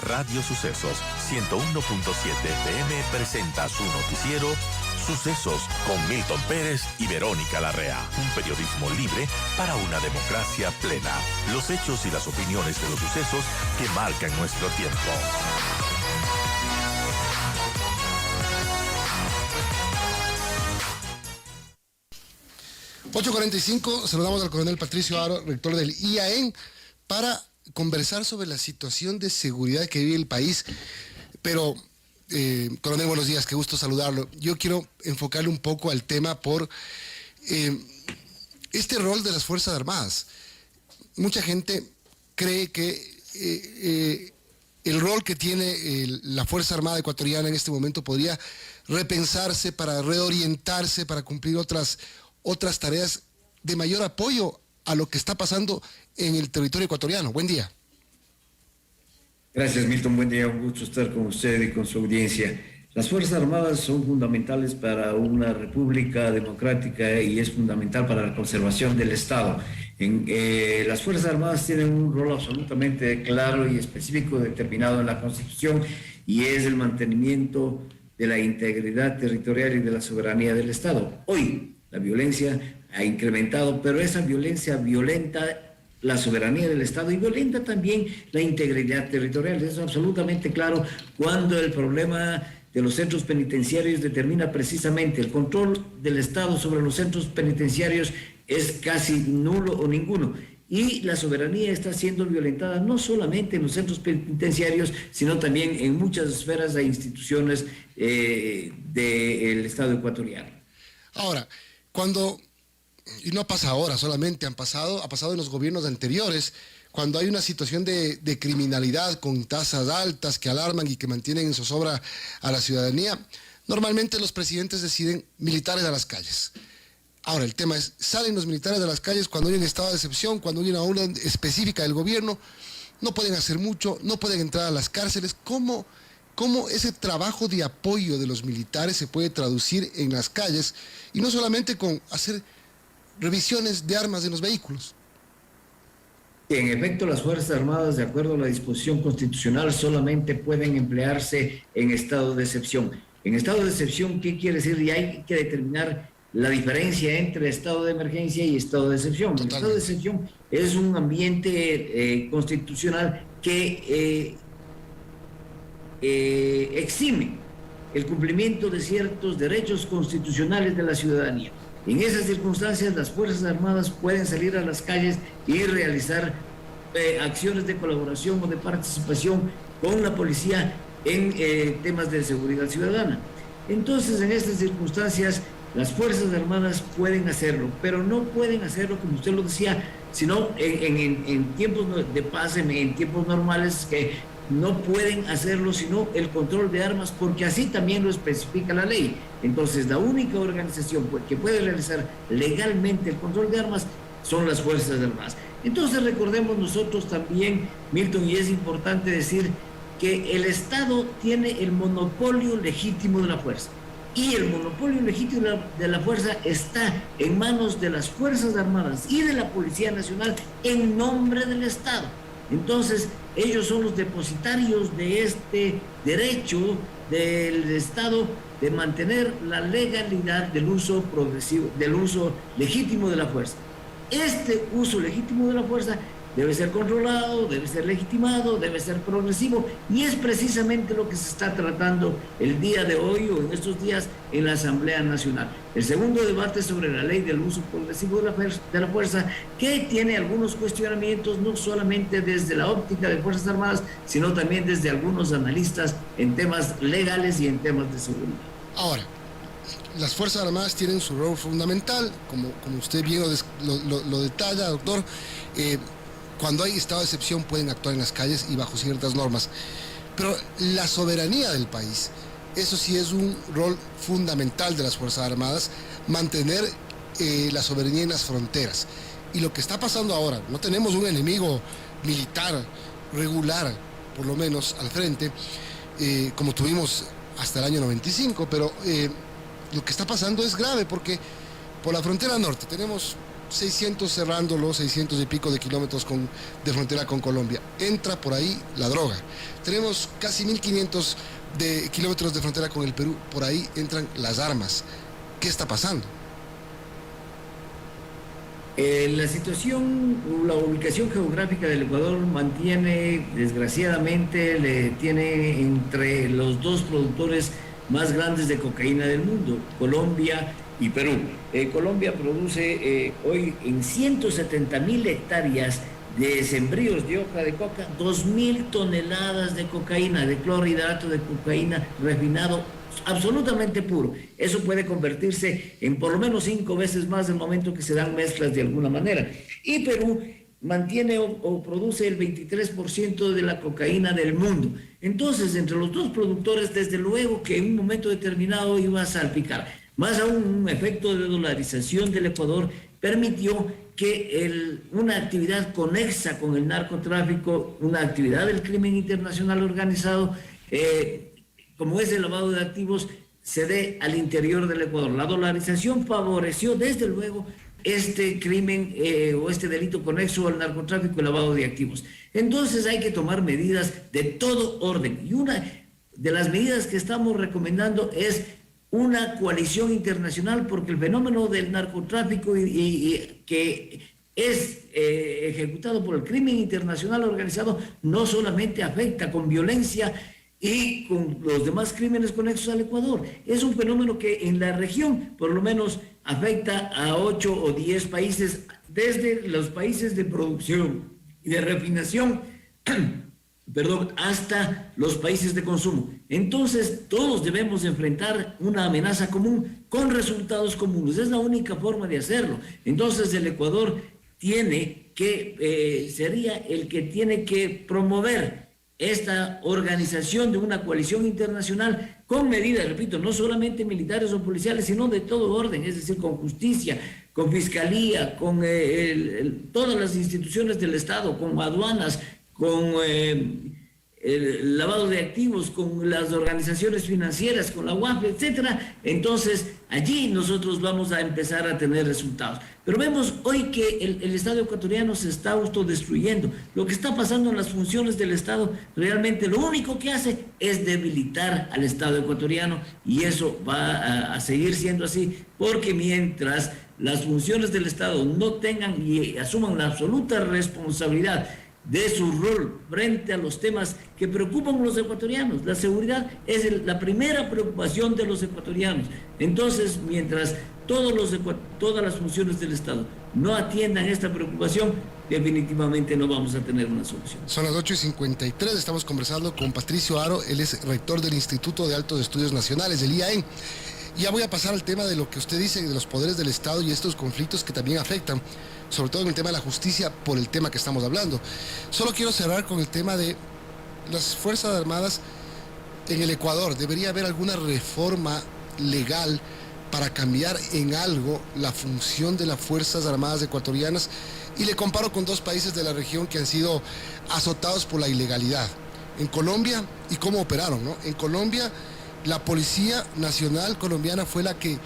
Radio Sucesos 101.7 FM presenta su noticiero Sucesos con Milton Pérez y Verónica Larrea. Un periodismo libre para una democracia plena. Los hechos y las opiniones de los sucesos que marcan nuestro tiempo. 8:45, saludamos al coronel Patricio Aro, rector del IAEN, para conversar sobre la situación de seguridad que vive el país. Pero, coronel, buenos días, qué gusto saludarlo. Yo quiero enfocarle un poco al tema por este rol de las Fuerzas Armadas. Mucha gente cree que el rol que tiene la Fuerza Armada ecuatoriana en este momento podría repensarse para reorientarse, para cumplir otras tareas de mayor apoyo a lo que está pasando en el territorio ecuatoriano. Buen día. Gracias, Milton. Buen día. Un gusto estar con usted y con su audiencia. Las Fuerzas Armadas son fundamentales para una república democrática y es fundamental para la conservación del Estado. Las Fuerzas Armadas tienen un rol absolutamente claro y específico determinado en la Constitución, y es el mantenimiento de la integridad territorial y de la soberanía del Estado. Hoy la violencia ha incrementado, pero esa violencia violenta la soberanía del Estado y violenta también la integridad territorial. Eso es absolutamente claro cuando el problema de los centros penitenciarios determina precisamente el control del Estado sobre los centros penitenciarios es casi nulo o ninguno. Y la soberanía está siendo violentada no solamente en los centros penitenciarios, sino también en muchas esferas e instituciones del Estado ecuatoriano. Ahora, y no pasa ahora solamente, ha pasado en los gobiernos anteriores, cuando hay una situación de criminalidad con tasas altas que alarman y que mantienen en zozobra a la ciudadanía, normalmente los presidentes deciden militares a las calles. Ahora, el tema es, salen los militares de las calles cuando hay un estado de excepción, cuando hay una ola específica del gobierno, no pueden hacer mucho, no pueden entrar a las cárceles. ¿Cómo ese trabajo de apoyo de los militares se puede traducir en las calles, y no solamente con hacer revisiones de armas en los vehículos? En efecto, las Fuerzas Armadas, de acuerdo a la disposición constitucional, solamente pueden emplearse en estado de excepción. En estado de excepción, ¿qué quiere decir? Y hay que determinar la diferencia entre estado de emergencia y estado de excepción. El estado de excepción es un ambiente constitucional que exime el cumplimiento de ciertos derechos constitucionales de la ciudadanía. En esas circunstancias, las Fuerzas Armadas pueden salir a las calles y realizar acciones de colaboración o de participación con la policía en temas de seguridad ciudadana. Entonces, en estas circunstancias, las Fuerzas Armadas pueden hacerlo, pero no pueden hacerlo, como usted lo decía, sino en tiempos de paz, en tiempos normales, que no pueden hacerlo sino el control de armas, porque así también lo especifica la ley. Entonces, la única organización que puede realizar legalmente el control de armas son las Fuerzas Armadas. Entonces, recordemos nosotros también, Milton, y es importante decir que el Estado tiene el monopolio legítimo de la fuerza. Y el monopolio legítimo de la fuerza está en manos de las Fuerzas Armadas y de la Policía Nacional en nombre del Estado. Entonces, ellos son los depositarios de este derecho del Estado de mantener la legalidad del uso progresivo, del uso legítimo de la fuerza. Este uso legítimo de la fuerza debe ser controlado, debe ser legitimado, debe ser progresivo, y es precisamente lo que se está tratando el día de hoy o en estos días en la Asamblea Nacional. El segundo debate sobre la ley del uso progresivo de la fuerza, que tiene algunos cuestionamientos, no solamente desde la óptica de Fuerzas Armadas, sino también desde algunos analistas en temas legales y en temas de seguridad. Ahora, las Fuerzas Armadas tienen su rol fundamental, como usted bien lo detalla, doctor. Cuando hay estado de excepción pueden actuar en las calles y bajo ciertas normas. Pero la soberanía del país, eso sí es un rol fundamental de las Fuerzas Armadas, mantener la soberanía en las fronteras. Y lo que está pasando ahora, no tenemos un enemigo militar regular, por lo menos al frente, como tuvimos hasta el año 95, pero lo que está pasando es grave, porque por la frontera norte tenemos 600 cerrándolo, 600 y pico de kilómetros de frontera con Colombia. Entra por ahí la droga. Tenemos casi 1500 de kilómetros de frontera con el Perú. Por ahí entran las armas. ¿Qué está pasando? La situación, la ubicación geográfica del Ecuador mantiene, desgraciadamente, le tiene entre los dos productores más grandes de cocaína del mundo, Colombia y Perú. Colombia produce hoy en 170.000 hectáreas de sembríos de hoja de coca, 2.000 toneladas de cocaína, de clorhidrato de cocaína refinado, absolutamente puro. Eso puede convertirse en por lo menos 5 veces más del momento que se dan mezclas de alguna manera. Y Perú mantiene o produce el 23% de la cocaína del mundo. Entonces, entre los dos productores, desde luego que en un momento determinado iba a salpicar. Más aún, un efecto de dolarización del Ecuador permitió que una actividad conexa con el narcotráfico, una actividad del crimen internacional organizado, como es el lavado de activos, se dé al interior del Ecuador. La dolarización favoreció, desde luego, este crimen o este delito conexo al narcotráfico y lavado de activos. Entonces hay que tomar medidas de todo orden. Y una de las medidas que estamos recomendando es una coalición internacional, porque el fenómeno del narcotráfico que es ejecutado por el crimen internacional organizado no solamente afecta con violencia y con los demás crímenes conexos al Ecuador. Es un fenómeno que en la región por lo menos afecta a 8 o 10 países, desde los países de producción y de refinación, hasta los países de consumo. Entonces todos debemos enfrentar una amenaza común con resultados comunes. Es la única forma de hacerlo. Entonces el Ecuador sería el que tiene que promover esta organización de una coalición internacional con medidas, repito, no solamente militares o policiales, sino de todo orden, es decir, con justicia, con fiscalía, con todas las instituciones del Estado, con aduanas, con el lavado de activos, con las organizaciones financieras, con la UAF, etcétera. Entonces, allí nosotros vamos a empezar a tener resultados. Pero vemos hoy que el Estado ecuatoriano se está autodestruyendo. Lo que está pasando en las funciones del Estado, realmente lo único que hace es debilitar al Estado ecuatoriano, y eso va a seguir siendo así, porque mientras las funciones del Estado no tengan y asuman la absoluta responsabilidad de su rol frente a los temas que preocupan a los ecuatorianos. La seguridad es la primera preocupación de los ecuatorianos. Entonces, mientras todas las funciones del Estado no atiendan esta preocupación, definitivamente no vamos a tener una solución. Son las 8:53, estamos conversando con Patricio Haro, él es rector del Instituto de Altos Estudios Nacionales, del IAEN. Ya voy a pasar al tema de lo que usted dice, de los poderes del Estado y estos conflictos que también afectan, sobre todo en el tema de la justicia, por el tema que estamos hablando. Solo quiero cerrar con el tema de las Fuerzas Armadas en el Ecuador. ¿Debería haber alguna reforma legal para cambiar en algo la función de las Fuerzas Armadas ecuatorianas? Y le comparo con dos países de la región que han sido azotados por la ilegalidad. En Colombia, y cómo operaron, ¿no? En Colombia, la Policía Nacional colombiana fue la que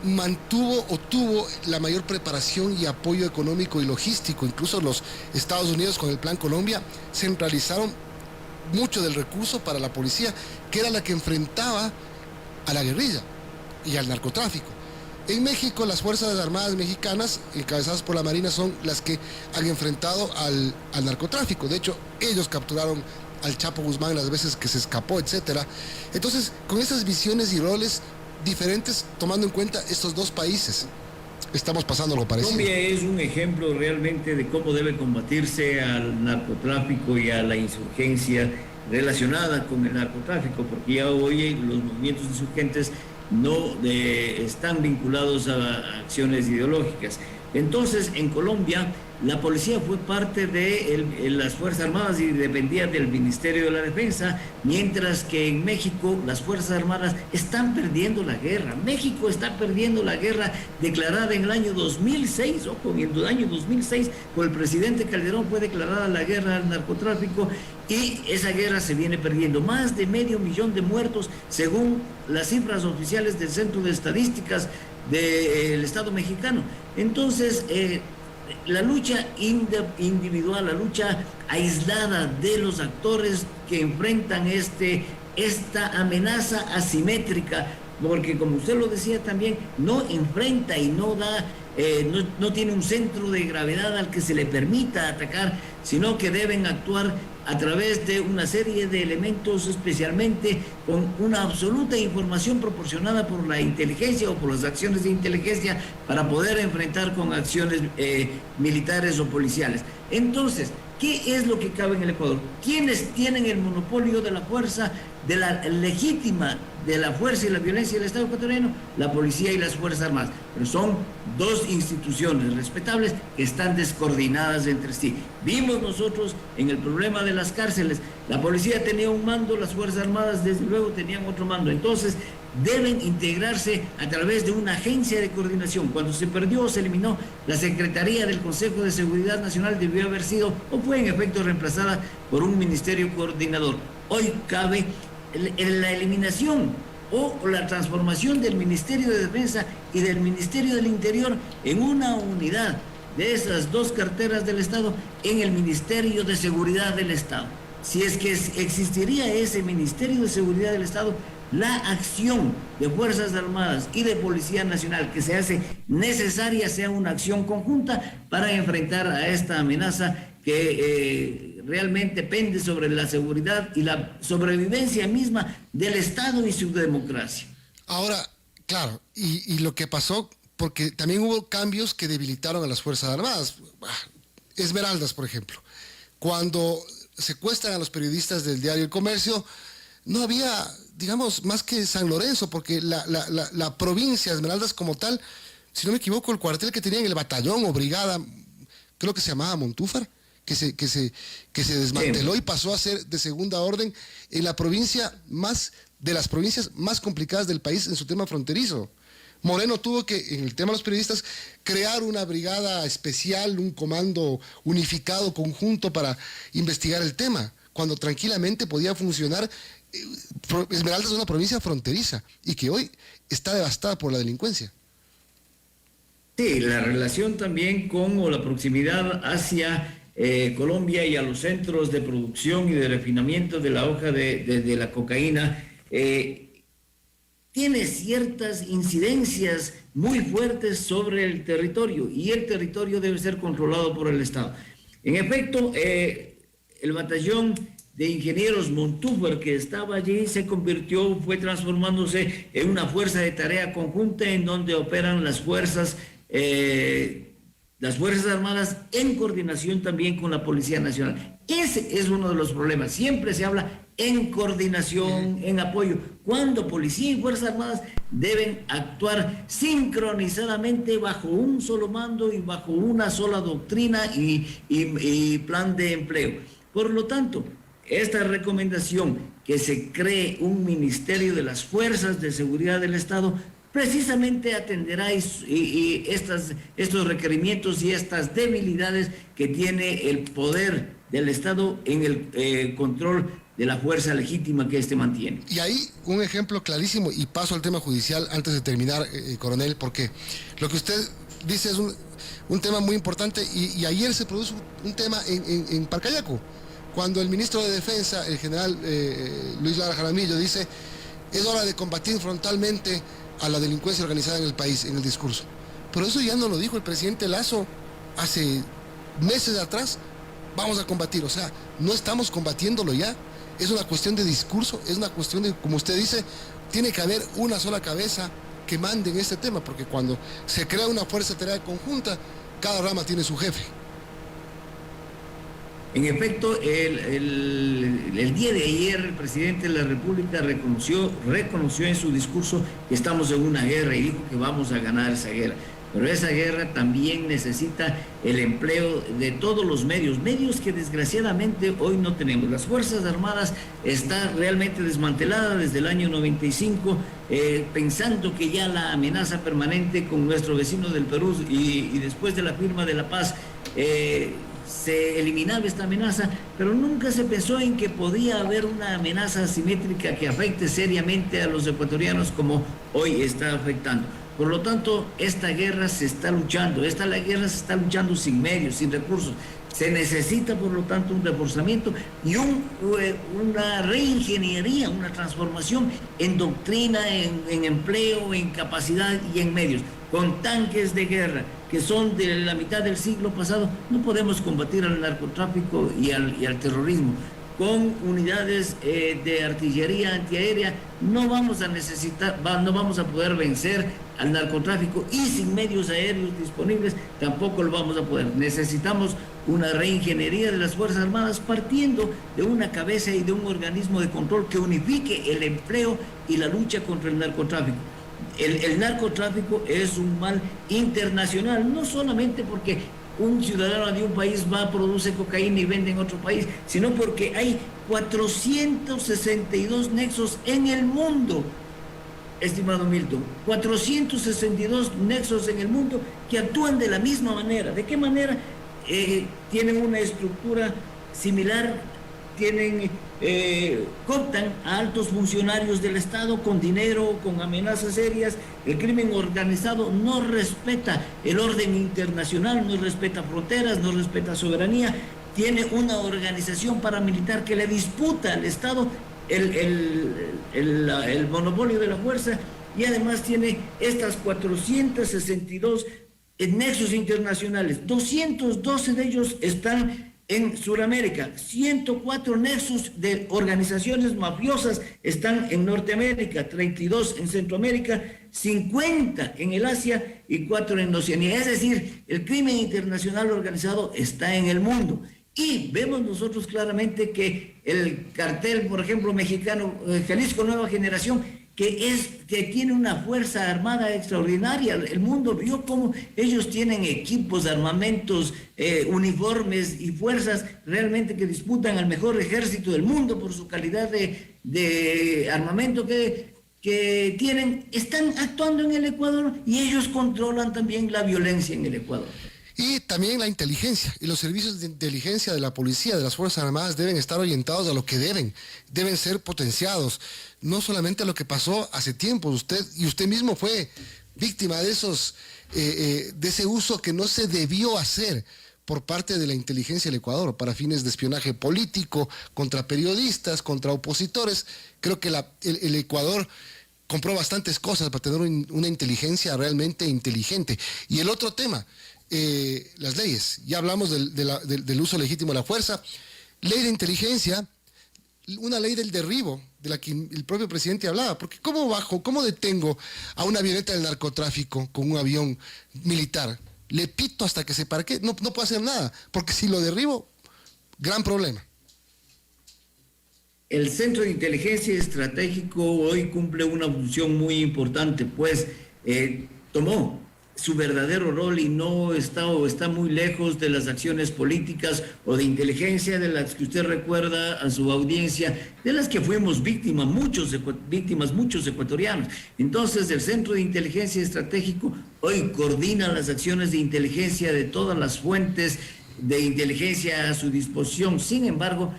mantuvo o tuvo la mayor preparación y apoyo económico y logístico. Incluso los Estados Unidos, con el Plan Colombia, centralizaron mucho del recurso para la policía, que era la que enfrentaba a la guerrilla y al narcotráfico. En México, las Fuerzas Armadas mexicanas, encabezadas por la Marina, son las que han enfrentado al narcotráfico. De hecho, ellos capturaron al Chapo Guzmán las veces que se escapó, etcétera. Entonces, con esas visiones y roles diferentes, tomando en cuenta estos dos países, estamos pasando lo parecido. Colombia es un ejemplo realmente de cómo debe combatirse al narcotráfico y a la insurgencia relacionada con el narcotráfico, porque ya hoy los movimientos insurgentes no están vinculados a acciones ideológicas. Entonces, en Colombia, la policía fue parte de las Fuerzas Armadas y dependía del Ministerio de la Defensa, mientras que en México las Fuerzas Armadas están perdiendo la guerra. México está perdiendo la guerra declarada en el año 2006, ojo, en el año 2006, por el presidente Calderón fue declarada la guerra al narcotráfico y esa guerra se viene perdiendo. Más de 500,000 de muertos, según las cifras oficiales del Centro de Estadísticas del Estado mexicano. Entonces, la lucha individual, la lucha aislada de los actores que enfrentan esta amenaza asimétrica, porque como usted lo decía también, no enfrenta y no da, no tiene un centro de gravedad al que se le permita atacar, sino que deben actuar a través de una serie de elementos, especialmente con una absoluta información proporcionada por la inteligencia o por las acciones de inteligencia para poder enfrentar con acciones militares o policiales. Entonces, ¿qué es lo que cabe en el Ecuador? ¿Quiénes tienen el monopolio de la fuerza, de la legítima, de la fuerza y la violencia del Estado ecuatoriano? La policía y las Fuerzas Armadas. Pero son dos instituciones respetables que están descoordinadas entre sí. Vimos nosotros en el problema de las cárceles, la policía tenía un mando, las Fuerzas Armadas desde luego tenían otro mando. Entonces, deben integrarse a través de una agencia de coordinación. Cuando se perdió o se eliminó la Secretaría del Consejo de Seguridad Nacional, debió haber sido o fue en efecto reemplazada por un ministerio coordinador. Hoy cabe la eliminación o la transformación del Ministerio de Defensa y del Ministerio del Interior en una unidad de esas dos carteras del Estado en el Ministerio de Seguridad del Estado. Si es que existiría ese Ministerio de Seguridad del Estado, la acción de Fuerzas Armadas y de Policía Nacional que se hace necesaria sea una acción conjunta para enfrentar a esta amenaza que realmente pende sobre la seguridad y la sobrevivencia misma del Estado y su democracia. Ahora, claro, y lo que pasó, porque también hubo cambios que debilitaron a las Fuerzas Armadas. Esmeraldas, por ejemplo. Cuando secuestran a los periodistas del diario El Comercio, no había, digamos, más que San Lorenzo, porque la provincia de Esmeraldas como tal, si no me equivoco, el cuartel que tenían, el batallón o brigada, creo que se llamaba Montúfar, que se desmanteló y pasó a ser de segunda orden en la provincia de las provincias más complicadas del país en su tema fronterizo. Moreno tuvo que, en el tema de los periodistas, crear una brigada especial, un comando unificado, conjunto para investigar el tema, cuando tranquilamente podía funcionar. Esmeraldas es una provincia fronteriza y que hoy está devastada por la delincuencia. Sí, la relación también con la proximidad hacia Colombia y a los centros de producción y de refinamiento de la hoja de la cocaína tiene ciertas incidencias muy fuertes sobre el territorio y el territorio debe ser controlado por el Estado. En efecto, el batallón de ingenieros Montúfar que estaba allí fue transformándose en una fuerza de tarea conjunta en donde operan las Fuerzas Armadas en coordinación también con la Policía Nacional. Ese es uno de los problemas. Siempre se habla en coordinación, en apoyo, cuando Policía y Fuerzas Armadas deben actuar sincronizadamente bajo un solo mando y bajo una sola doctrina y plan de empleo. Por lo tanto, esta recomendación que se cree un Ministerio de las Fuerzas de Seguridad del Estado precisamente atenderá estos requerimientos y estas debilidades que tiene el poder del Estado en el control de la fuerza legítima que éste mantiene. Y ahí un ejemplo clarísimo, y paso al tema judicial antes de terminar, coronel, porque lo que usted dice es un tema muy importante y ayer se produjo un tema en Parcayaco, cuando el ministro de Defensa, el general Luis Lara Jaramillo, dice: es hora de combatir frontalmente a la delincuencia organizada en el país, en el discurso. Pero eso ya no lo dijo el presidente Lasso hace meses atrás. Vamos a combatir, o sea, no estamos combatiéndolo ya. Es una cuestión de discurso, es una cuestión de, como usted dice, tiene que haber una sola cabeza que mande en este tema, porque cuando se crea una fuerza de tarea conjunta, cada rama tiene su jefe. En efecto, el día de ayer el presidente de la República reconoció en su discurso que estamos en una guerra y dijo que vamos a ganar esa guerra. pero esa guerra también necesita el empleo de todos los medios que desgraciadamente hoy no tenemos. Las Fuerzas Armadas está realmente desmantelada desde el año 95, pensando que ya la amenaza permanente con nuestro vecino del Perú y después de la firma de la paz se eliminaba esta amenaza, pero nunca se pensó en que podía haber una amenaza asimétrica que afecte seriamente a los ecuatorianos como hoy está afectando. Por lo tanto, esta guerra se está luchando sin medios, sin recursos. Se necesita, por lo tanto, un reforzamiento y una reingeniería, una transformación en doctrina, en empleo, en capacidad y en medios. Con tanques de guerra que son de la mitad del siglo pasado, no podemos combatir al narcotráfico y al terrorismo. Con unidades de artillería antiaérea no vamos a poder vencer al narcotráfico, y sin medios aéreos disponibles tampoco lo vamos a poder. Necesitamos una reingeniería de las Fuerzas Armadas partiendo de una cabeza y de un organismo de control que unifique el empleo y la lucha contra el narcotráfico. El narcotráfico es un mal internacional, no solamente porque un ciudadano de un país produce cocaína y vende en otro país, sino porque hay 462 nexos en el mundo, estimado Milton, 462 nexos en el mundo que actúan de la misma manera. ¿De qué manera? Tienen una estructura similar, cooptan a altos funcionarios del Estado con dinero, con amenazas serias. El crimen organizado no respeta el orden internacional, no respeta fronteras, no respeta soberanía. Tiene una organización paramilitar que le disputa al Estado el monopolio de la fuerza, y además tiene estas 462 nexos internacionales. 212 de ellos están en Sudamérica, 104 nexos de organizaciones mafiosas están en Norteamérica, 32 en Centroamérica, 50 en el Asia y 4 en Oceanía. Es decir, el crimen internacional organizado está en el mundo. Y vemos nosotros claramente que el cartel, por ejemplo, mexicano, Jalisco Nueva Generación, que tiene una fuerza armada extraordinaria. El mundo vio cómo ellos tienen equipos, armamentos, uniformes y fuerzas realmente que disputan al mejor ejército del mundo por su calidad de armamento que tienen. Están actuando en el Ecuador y ellos controlan también la violencia en el Ecuador. Y también la inteligencia y los servicios de inteligencia de la policía, de las Fuerzas Armadas, deben estar orientados a lo que deben ser potenciados, no solamente a lo que pasó hace tiempo. Usted mismo fue víctima de ese uso que no se debió hacer por parte de la inteligencia del Ecuador para fines de espionaje político, contra periodistas, contra opositores. Creo que el Ecuador compró bastantes cosas para tener una inteligencia realmente inteligente. Y el otro tema, las leyes. Ya hablamos del uso legítimo de la fuerza. Ley de inteligencia, una ley del derribo, de la que el propio presidente hablaba. Porque ¿cómo detengo a una avioneta del narcotráfico con un avión militar? Le pito hasta que se parque. No puedo hacer nada, porque si lo derribo, gran problema. El Centro de Inteligencia Estratégico hoy cumple una función muy importante, pues tomó su verdadero rol y no está muy lejos de las acciones políticas o de inteligencia de las que usted recuerda a su audiencia, de las que fuimos víctimas muchos ecuatorianos. Entonces, el Centro de Inteligencia Estratégico hoy coordina las acciones de inteligencia de todas las fuentes de inteligencia a su disposición. Sin embargo,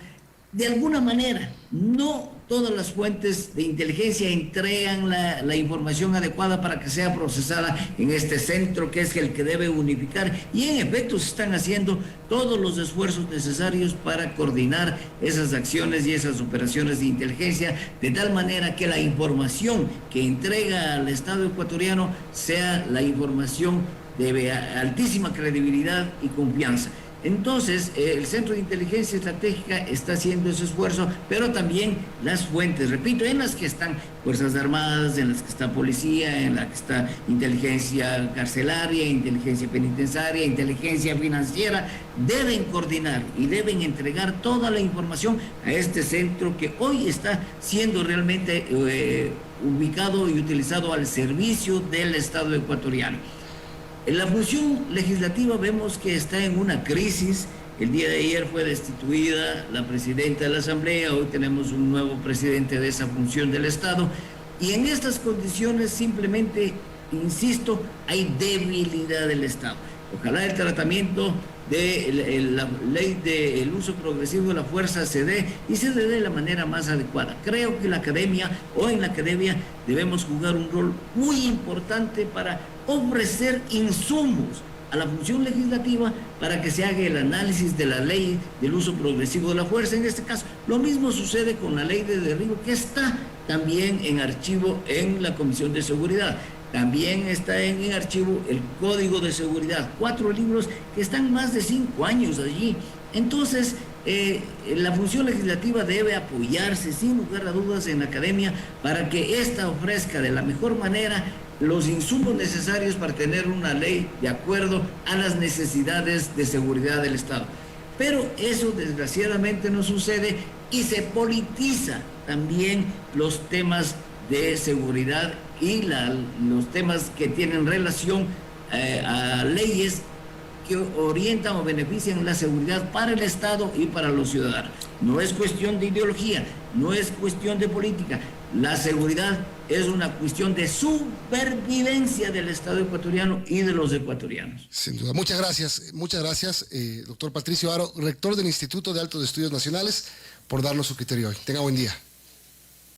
de alguna manera, no todas las fuentes de inteligencia entregan la información adecuada para que sea procesada en este centro, que es el que debe unificar, y en efecto se están haciendo todos los esfuerzos necesarios para coordinar esas acciones y esas operaciones de inteligencia, de tal manera que la información que entrega al Estado ecuatoriano sea la información de altísima credibilidad y confianza. Entonces, el Centro de Inteligencia Estratégica está haciendo ese esfuerzo, pero también las fuentes, repito, en las que están Fuerzas Armadas, en las que está Policía, en la que está Inteligencia Carcelaria, Inteligencia Penitenciaria, Inteligencia Financiera, deben coordinar y deben entregar toda la información a este centro que hoy está siendo realmente ubicado y utilizado al servicio del Estado ecuatoriano. En la función legislativa vemos que está en una crisis. El día de ayer fue destituida la presidenta de la Asamblea, hoy tenemos un nuevo presidente de esa función del Estado, y en estas condiciones simplemente, insisto, hay debilidad del Estado. Ojalá el tratamiento de la ley del uso progresivo de la fuerza se dé y se dé de la manera más adecuada. Creo que en la academia debemos jugar un rol muy importante para ofrecer insumos a la función legislativa para que se haga el análisis de la ley del uso progresivo de la fuerza. En este caso, lo mismo sucede con la ley de derribo, que está también en archivo en la Comisión de Seguridad. También está en archivo el Código de Seguridad, 4 libros que están más de 5 años allí. Entonces, la función legislativa debe apoyarse sin lugar a dudas en la academia para que ésta ofrezca de la mejor manera los insumos necesarios para tener una ley de acuerdo a las necesidades de seguridad del Estado. Pero eso desgraciadamente no sucede y se politiza también los temas de seguridad y los temas que tienen relación a leyes que orientan o benefician la seguridad para el Estado y para los ciudadanos. No es cuestión de ideología, no es cuestión de política. La seguridad es una cuestión de supervivencia del Estado ecuatoriano y de los ecuatorianos. Sin duda. Muchas gracias, doctor Patricio Haro, rector del Instituto de Altos Estudios Nacionales, por darnos su criterio hoy. Tenga buen día.